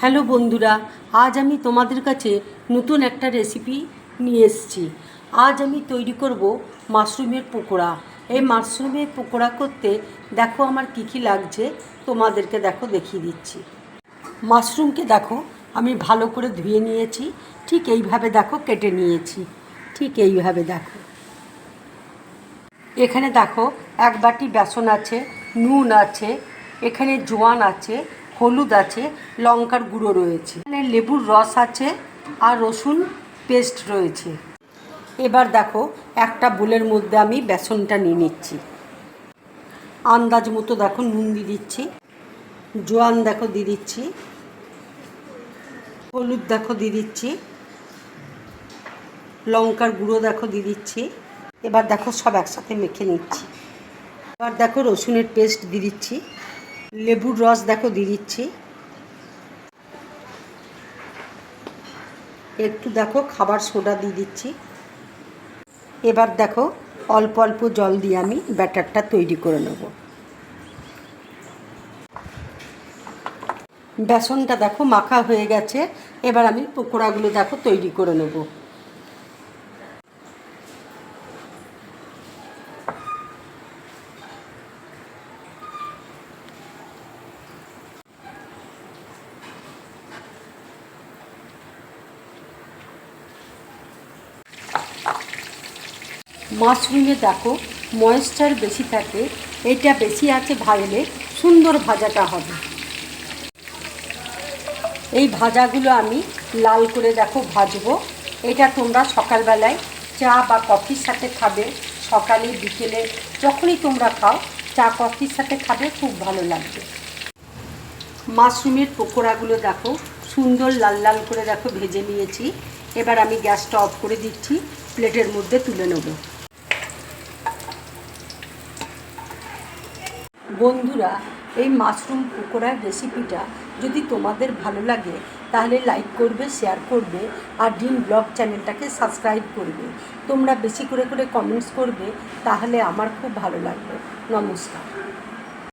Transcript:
Hello বন্ধুরা, আজ আমি তোমাদের কাছে নতুন একটা রেসিপি নিয়ে এসেছি। আজ আমি তৈরি করব মাশরুমের পকোড়া। এই মাশরুমের পকোড়া করতে দেখো আমার কী কী লাগছে, তোমাদেরকে দেখো দেখিয়ে দিচ্ছি। মাশরুমকে দেখো আমি ভালো করে ধুয়ে নিয়েছি, ঠিক এইভাবে দেখো কেটে নিয়েছি, ঠিক এইভাবে দেখো। এখানে দেখো এক বাটি বেসন আছে, নুন আছে, এখানে জোয়ান আছে, হলুদ আছে, লঙ্কার গুঁড়ো রয়েছে, এখানে লেবুর রস আছে আর রসুন পেস্ট রয়েছে। এবার দেখো একটা বোলের মধ্যে আমি বেসনটা নিয়ে নিচ্ছি। আন্দাজ মতো দেখো নুন দিয়ে দিচ্ছি, জোয়ান দেখো দিয়ে দিচ্ছি, হলুদ দেখো দিয়ে দিচ্ছি, লঙ্কার গুঁড়ো দেখো দিয়ে দিচ্ছি। এবার দেখো সব একসাথে মেখে নিচ্ছি। এবার দেখো রসুনের পেস্ট দিয়ে দিচ্ছি, লেবুর রস দেখো দিয়ে দিচ্ছি, একটু দেখো খাবার সোডা দিয়ে দিচ্ছি। এবার দেখো অল্প অল্প জল দিয়ে আমি ব্যাটারটা তৈরি করে নেব। বেসনটা দেখো মাখা হয়ে গেছে, এবার আমি পকোড়াগুলো দেখো তৈরি করে নেব। মাশরুমে দেখো ময়েশ্চার বেশি থাকে, এটা বেশি আছে ভাজলে সুন্দর ভাজাটা হবে। এই ভাজাগুলো আমি লাল করে দেখো ভাজবো। এটা তোমরা সকালবেলায় চা বা কফির সাথে খাবে, সকালে বিকেলে যখনই তোমরা খাও চা কফির সাথে খাবে, খুব ভালো লাগবে। মাশরুমের পকোড়াগুলো দেখো সুন্দর লাল লাল করে দেখো ভেজে নিয়েছি। এবার আমি গ্যাসটা অফ করে দিচ্ছি, প্লেটের মধ্যে তুলে নেব। বন্ধুরা, এই মাশরুম পকোড়ার রেসিপিটা যদি তোমাদের ভালো লাগে তাহলে লাইক করবে, শেয়ার করবে আর ড্রিম ব্লগ চ্যানেলটাকে সাবস্ক্রাইব করবে। তোমরা বেশি করে কমেন্টস করবে, তাহলে আমার খুব ভালো লাগবে। নমস্কার।